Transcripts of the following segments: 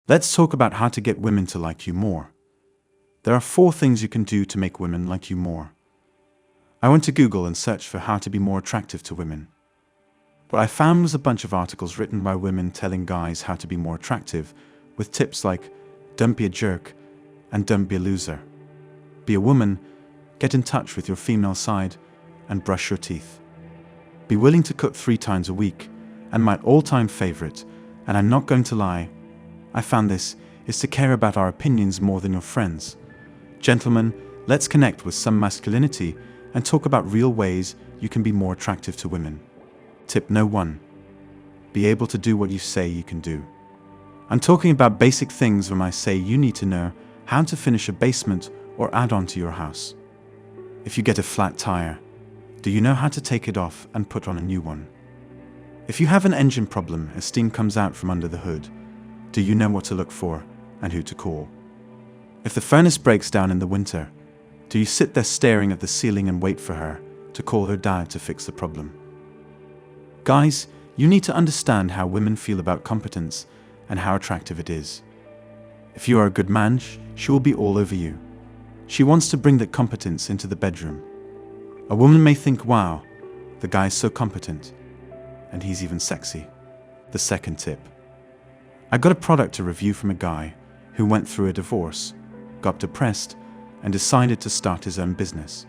Let's talk about how to get women to like you more. There are 4 things you can do to make women like you more. I went to Google and searched for how to be more attractive to women. What I found was a bunch of articles written by women telling guys how to be more attractive, with tips like, don't be a jerk, and don't be a loser. Be a woman, get in touch with your female side, and brush your teeth. Be willing to cook 3 times a week, and my all-time favorite, and I'm not going to lie, I found this, is to care about our opinions more than your friends. Gentlemen, let's connect with some masculinity and talk about real ways you can be more attractive to women. Tip No. 1. Be able to do what you say you can do. I'm talking about basic things when I say you need to know how to finish a basement or add-on to your house. If you get a flat tire, do you know how to take it off and put on a new one? If you have an engine problem as steam comes out from under the hood, do you know what to look for and who to call? If the furnace breaks down in the winter, do you sit there staring at the ceiling and wait for her to call her dad to fix the problem? Guys, you need to understand how women feel about competence and how attractive it is. If you are a good man, she will be all over you. She wants to bring that competence into the bedroom. A woman may think, wow, the guy's so competent, and he's even sexy. The second tip. I got a product to review from a guy who went through a divorce, got depressed, and decided to start his own business.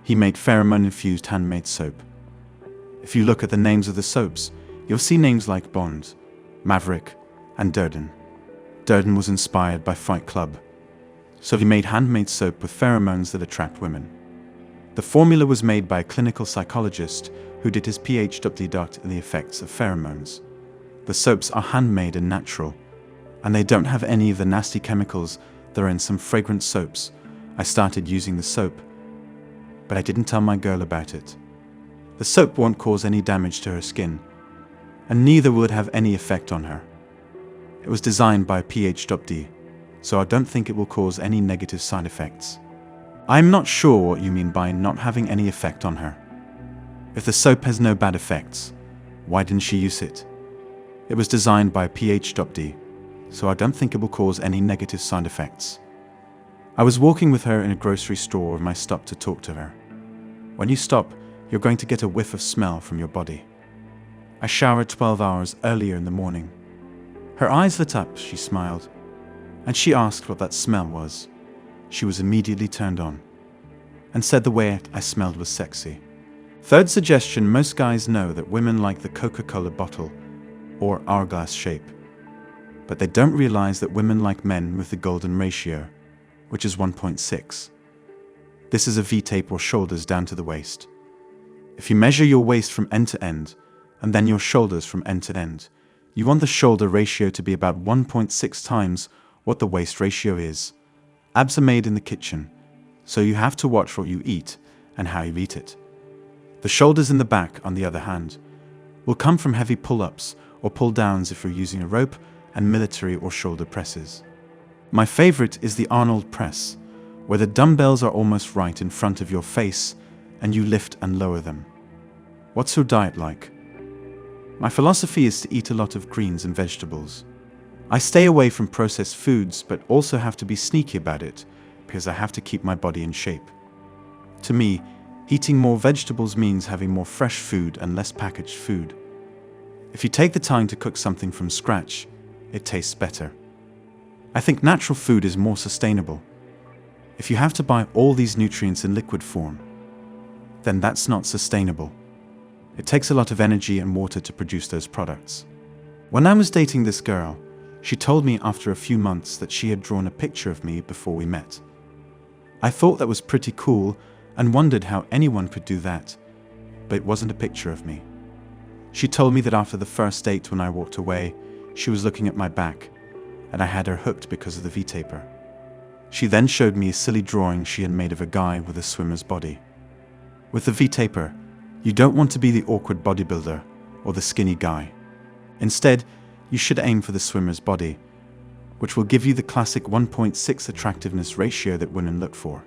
He made pheromone-infused handmade soap. If you look at the names of the soaps, you'll see names like Bond, Maverick, and Durden. Durden was inspired by Fight Club, so he made handmade soap with pheromones that attract women. The formula was made by a clinical psychologist who did his PhD in the effects of pheromones. The soaps are handmade and natural, and they don't have any of the nasty chemicals that are in some fragrant soaps. I started using the soap, but I didn't tell my girl about it. The soap won't cause any damage to her skin, and neither will it have any effect on her. It was designed by a PhD, so I don't think it will cause any negative side effects. I'm not sure what you mean by not having any effect on her. If the soap has no bad effects, why didn't she use it? It was designed by a PhD, so I don't think it will cause any negative side effects. I was walking with her in a grocery store when I stopped to talk to her. When you stop, you're going to get a whiff of smell from your body. I showered 12 hours earlier in the morning. Her eyes lit up, she smiled, and she asked what that smell was. She was immediately turned on, and said the way I smelled was sexy. Third suggestion, most guys know that women like the Coca-Cola bottle or hourglass shape, but they don't realize that women like men with the golden ratio, which is 1.6. This is a V-tape or shoulders down to the waist. If you measure your waist from end to end, and then your shoulders from end to end, you want the shoulder ratio to be about 1.6 times what the waist ratio is. Abs are made in the kitchen, so you have to watch what you eat and how you eat it. The shoulders in the back, on the other hand, will come from heavy pull-ups or pull-downs if you're using a rope, and military or shoulder presses. My favorite is the Arnold press, where the dumbbells are almost right in front of your face and you lift and lower them. What's your diet like? My philosophy is to eat a lot of greens and vegetables. I stay away from processed foods, but also have to be sneaky about it because I have to keep my body in shape. To me, eating more vegetables means having more fresh food and less packaged food. If you take the time to cook something from scratch, it tastes better. I think natural food is more sustainable. If you have to buy all these nutrients in liquid form, then that's not sustainable. It takes a lot of energy and water to produce those products. When I was dating this girl, she told me after a few months that she had drawn a picture of me before we met. I thought that was pretty cool and wondered how anyone could do that, but it wasn't a picture of me. She told me that after the first date when I walked away, she was looking at my back, and I had her hooked because of the V-taper. She then showed me a silly drawing she had made of a guy with a swimmer's body. With the V-taper, you don't want to be the awkward bodybuilder or the skinny guy. Instead, you should aim for the swimmer's body, which will give you the classic 1.6 attractiveness ratio that women look for.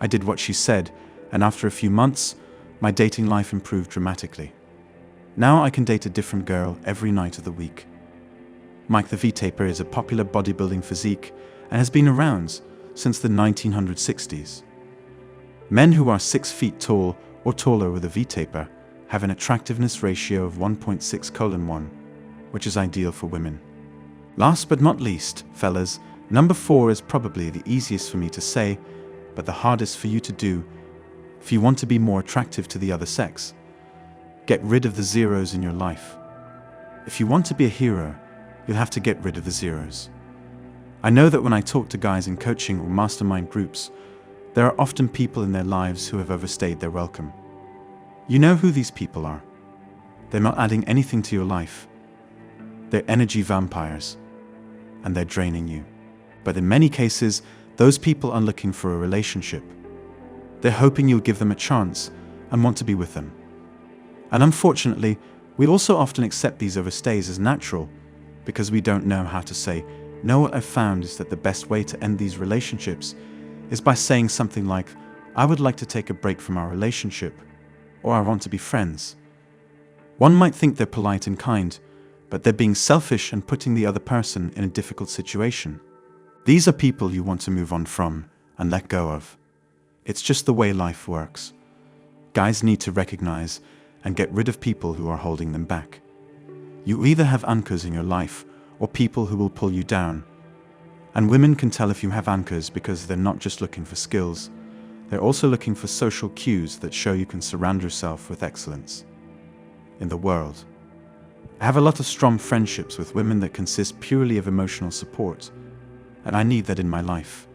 I did what she said, and after a few months, my dating life improved dramatically. Now I can date a different girl every night of the week. Mike the V-Taper is a popular bodybuilding physique and has been around since the 1960s. Men who are 6 feet tall or taller with a V-taper have an attractiveness ratio of 1.6:1, which is ideal for women. Last but not least, fellas, number 4 is probably the easiest for me to say, but the hardest for you to do if you want to be more attractive to the other sex. Get rid of the zeros in your life. If you want to be a hero, you'll have to get rid of the zeros. I know that when I talk to guys in coaching or mastermind groups, there are often people in their lives who have overstayed their welcome. You know who these people are. They're not adding anything to your life. They're energy vampires, and they're draining you. But in many cases, those people are looking for a relationship. They're hoping you'll give them a chance and want to be with them. And unfortunately, we also often accept these overstays as natural because we don't know how to say, "No, what I've found is that the best way to end these relationships is by saying something like, I would like to take a break from our relationship, or I want to be friends." One might think they're polite and kind, but they're being selfish and putting the other person in a difficult situation. These are people you want to move on from and let go of. It's just the way life works. Guys need to recognize and get rid of people who are holding them back. You either have anchors in your life or people who will pull you down. And women can tell if you have anchors because they're not just looking for skills, they're also looking for social cues that show you can surround yourself with excellence in the world. I have a lot of strong friendships with women that consist purely of emotional support, and I need that in my life.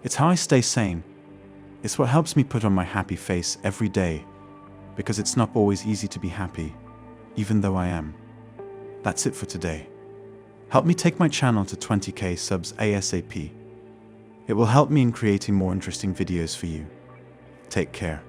It's how I stay sane. It's what helps me put on my happy face every day, because it's not always easy to be happy, even though I am. That's it for today. Help me take my channel to 20k subs ASAP. It will help me in creating more interesting videos for you. Take care.